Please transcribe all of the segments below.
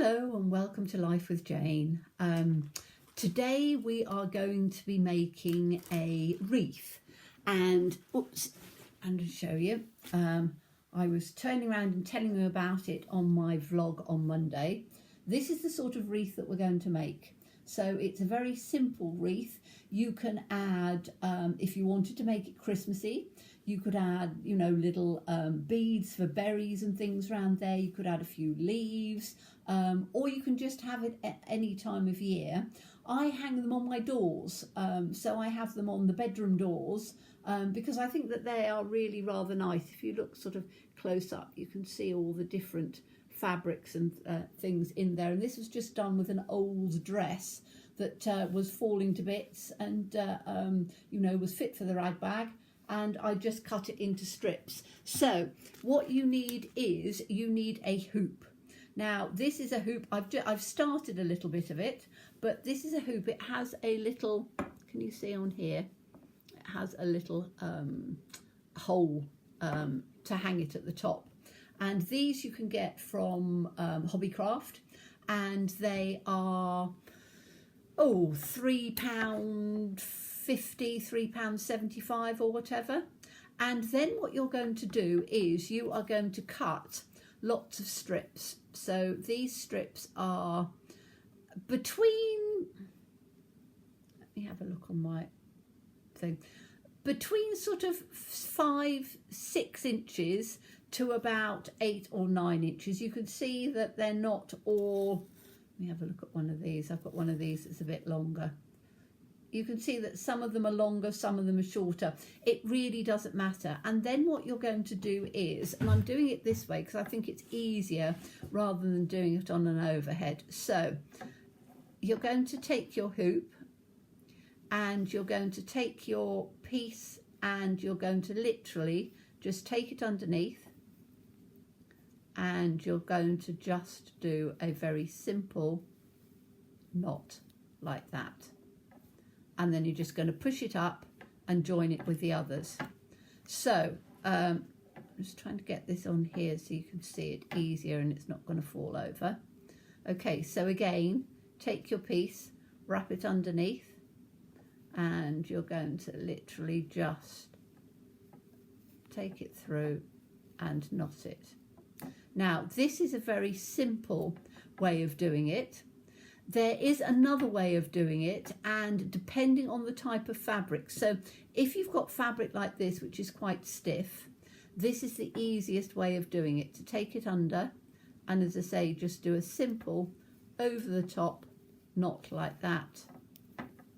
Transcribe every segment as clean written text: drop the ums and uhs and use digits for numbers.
Hello and welcome to Life with Jane. Today we are going to be making a wreath and to show you. I was turning around and telling you about it on my vlog on Monday. This is the sort of wreath that we're going to make. So it's a very simple wreath. You can add, if you wanted to make it Christmassy, you could add, little beads for berries and things around there. You could add a few leaves, or you can just have it at any time of year. I hang them on my doors, so I have them on the bedroom doors because I think that they are really rather nice. If you look sort of close up, you can see all the different fabrics and things in there. And this was just done with an old dress that was falling to bits and, was fit for the rag bag. And I just cut it into strips. So what you need is you need a hoop. Now this is a hoop. I've started a little bit of it, but this is a hoop. It has a little, can you see on here? It has a little hole to hang it at the top. And these you can get from Hobbycraft, and they are £3.50, £3.75 or whatever. And then what you're going to do is you are going to cut lots of strips. So these strips are between, let me have a look on my thing, between sort of 5-6 inches to about 8 or 9 inches. You can see that they're not all, let me have a look at one of these. I've got one of these that's a bit longer. You can see that some of them are longer, some of them are shorter. It really doesn't matter. And then what you're going to do is, and I'm doing it this way because I think it's easier rather than doing it on an overhead. So you're going to take your hoop and you're going to take your piece and you're going to literally just take it underneath, and you're going to just do a very simple knot like that. And then you're just going to push it up and join it with the others. So I'm just trying to get this on here so you can see it easier and it's not going to fall over. Okay, so again, take your piece, wrap it underneath, and you're going to literally just take it through and knot it. Now, this is a very simple way of doing it. There is another way of doing it, and depending on the type of fabric. So if you've got fabric like this, which is quite stiff, this is the easiest way of doing it, to take it under, and as I say, just do a simple over the top knot like that,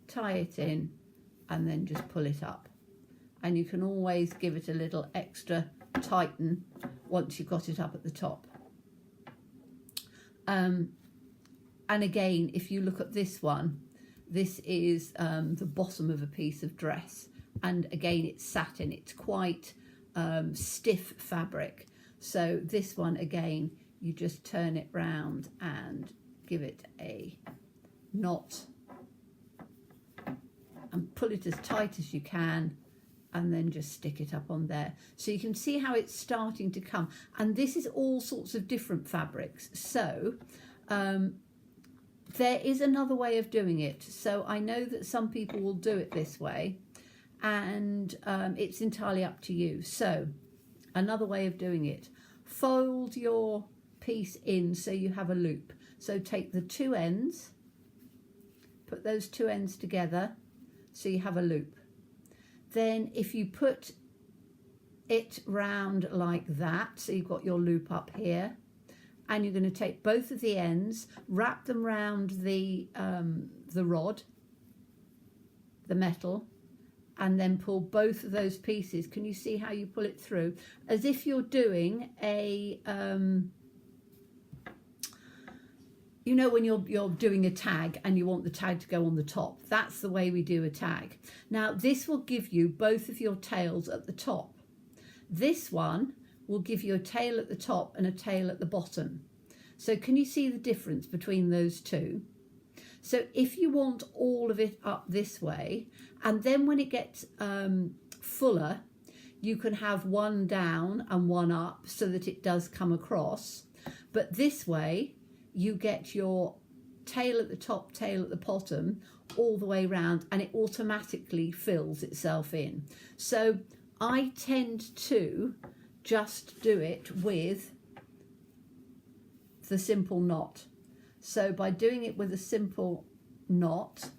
tie it in, and then just pull it up. And you can always give it a little extra tighten once you've got it up at the top. And again, if you look at this one, this is the bottom of a piece of dress. And again, it's satin. It's quite stiff fabric. So this one, again, you just turn it round and give it a knot and pull it as tight as you can, and then just stick it up on there. So you can see how it's starting to come. And this is all sorts of different fabrics. So there is another way of doing it. So I know that some people will do it this way, and it's entirely up to you. So another way of doing it, fold your piece in so you have a loop. So take the two ends, put those two ends together so you have a loop. Then if you put it round like that, so you've got your loop up here, and you're going to take both of the ends, wrap them round the rod, the metal, and then pull both of those pieces. Can you see how you pull it through? As if you're doing a, when you're doing a tag and you want the tag to go on the top. That's the way we do a tag. Now, this will give you both of your tails at the top. This one will give you a tail at the top and a tail at the bottom. So can you see the difference between those two? So if you want all of it up this way, and then when it gets fuller, you can have one down and one up so that it does come across. But this way, you get your tail at the top, tail at the bottom, all the way round, and it automatically fills itself in. So I tend to just do it with the simple knot. So by doing it with a simple knot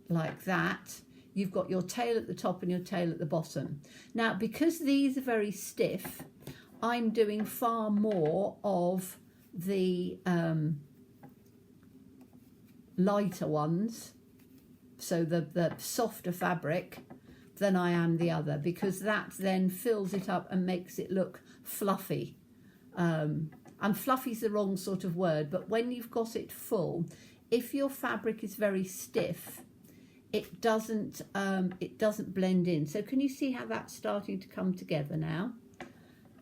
like that, you've got your tail at the top and your tail at the bottom. Now, because these are very stiff, I'm doing far more of the lighter ones, so the softer fabric, than I am the other, because that then fills it up and makes it look fluffy. And fluffy's the wrong sort of word, but when you've got it full, if your fabric is very stiff, it doesn't blend in. So can you see how that's starting to come together now?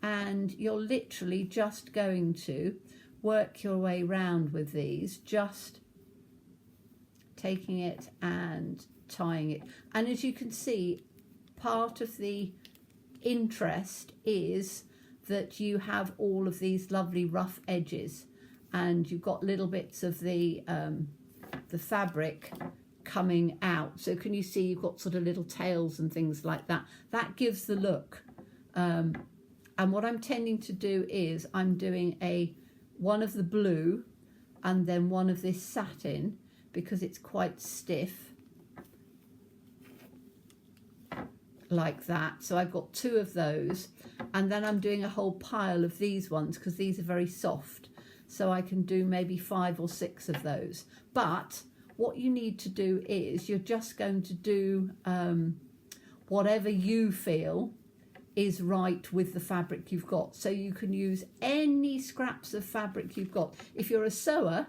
And you're literally just going to work your way round with these, just taking it and tying it. And as you can see, part of the interest is that you have all of these lovely rough edges, and you've got little bits of the fabric coming out. So can you see you've got sort of little tails and things like that? That gives the look. And what I'm tending to do is I'm doing one of the blue and then one of this satin, because it's quite stiff, like that. So I've got two of those, and then I'm doing a whole pile of these ones because these are very soft, so I can do maybe 5 or 6 of those. But what you need to do is you're just going to do whatever you feel is right with the fabric you've got. So you can use any scraps of fabric you've got. If you're a sewer,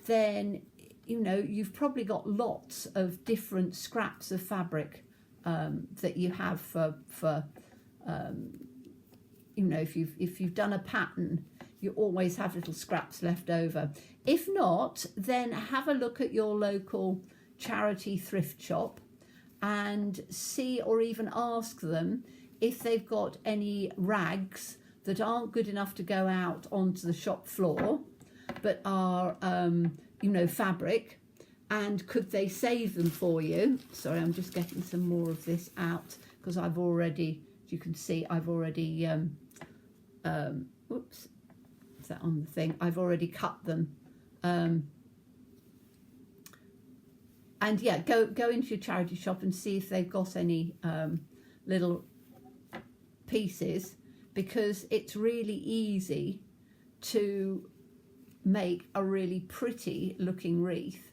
then you know you've probably got lots of different scraps of fabric that you have for you know, if you've done a pattern, you always have little scraps left over. If not, then have a look at your local charity thrift shop and see, or even ask them if they've got any rags that aren't good enough to go out onto the shop floor but are you know, fabric, and could they save them for you. Sorry, I'm just getting some more of this out because I've already, as you can see, I've already oops, is that on the thing? I've already cut them. And yeah, go into your charity shop and see if they've got any little pieces, because it's really easy to make a really pretty looking wreath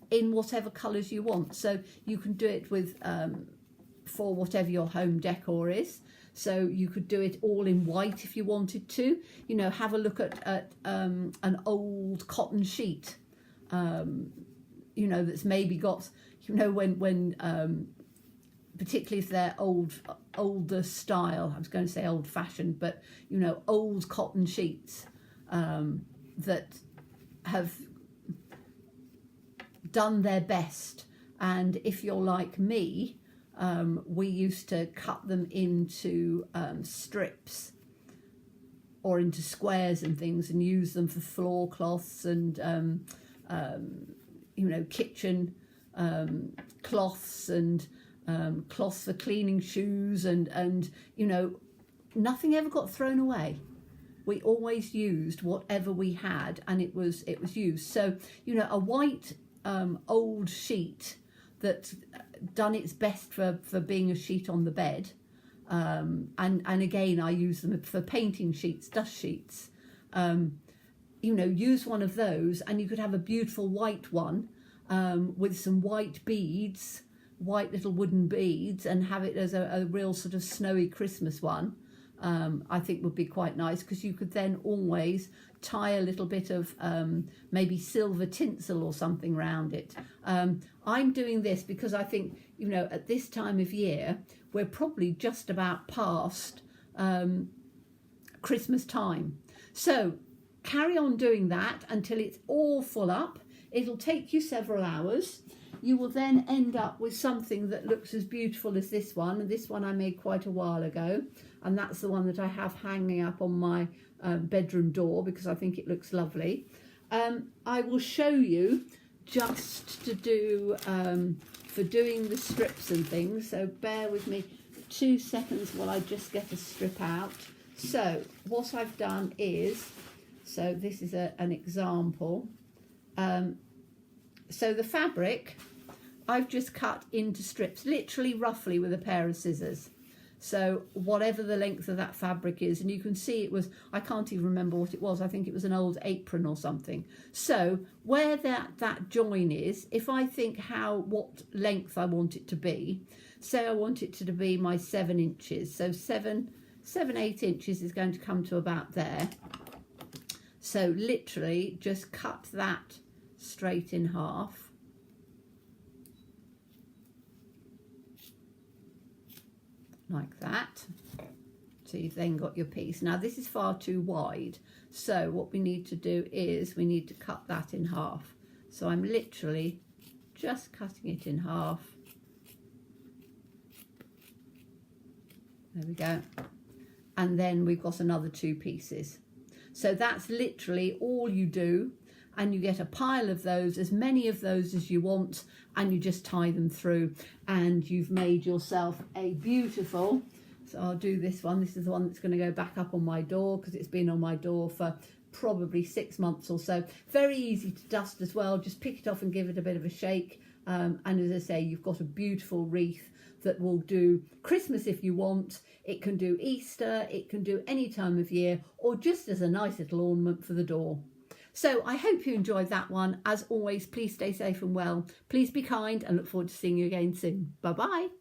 in whatever colours you want. So you can do it with for whatever your home decor is. So you could do it all in white if you wanted to. You know, have a look at an old cotton sheet, you know, that's maybe got, you know, when particularly if they're older style, I was going to say old fashioned, but you know, old cotton sheets that have done their best. And if you're like me, we used to cut them into strips or into squares and things, and use them for floor cloths and you know, kitchen cloths and cloths for cleaning shoes, and you know, nothing ever got thrown away. We always used whatever we had, and it was used. So you know, a white old sheet that's done its best for being a sheet on the bed, and again I use them for painting sheets, dust sheets. You know, use one of those and you could have a beautiful white one with some white beads, white little wooden beads, and have it as a real sort of snowy Christmas one. I think would be quite nice, because you could then always tie a little bit of maybe silver tinsel or something around it. I'm doing this because I think, you know, at this time of year, we're probably just about past Christmas time. So carry on doing that until it's all full up. It'll take you several hours. You will then end up with something that looks as beautiful as this one. And this one I made quite a while ago. And that's the one that I have hanging up on my bedroom door because I think it looks lovely. I will show you just to do for doing the strips and things, so bear with me 2 seconds while I just get a strip out. So what I've done is, so this is an example. So the fabric I've just cut into strips, literally roughly with a pair of scissors. So whatever the length of that fabric is, and you can see it was, I can't even remember what it was. I think it was an old apron or something. So where that join is, if I think what length I want it to be, say I want it to be my 7 inches. So 8 inches is going to come to about there. So literally just cut that straight in half. Like that. So you've then got your piece. Now this is far too wide, so what we need to do is we need to cut that in half. So I'm literally just cutting it in half. There we go. And then we've got another 2 pieces. So that's literally all you do, and you get a pile of those, as many of those as you want, and you just tie them through, and you've made yourself a beautiful, so I'll do this one. This is the one that's going to go back up on my door because it's been on my door for probably 6 months or so. Very easy to dust as well. Just pick it off and give it a bit of a shake. And as I say, you've got a beautiful wreath that will do Christmas if you want. It can do Easter, it can do any time of year, or just as a nice little ornament for the door. So I hope you enjoyed that one. As always, please stay safe and well. Please be kind, and look forward to seeing you again soon. Bye-bye.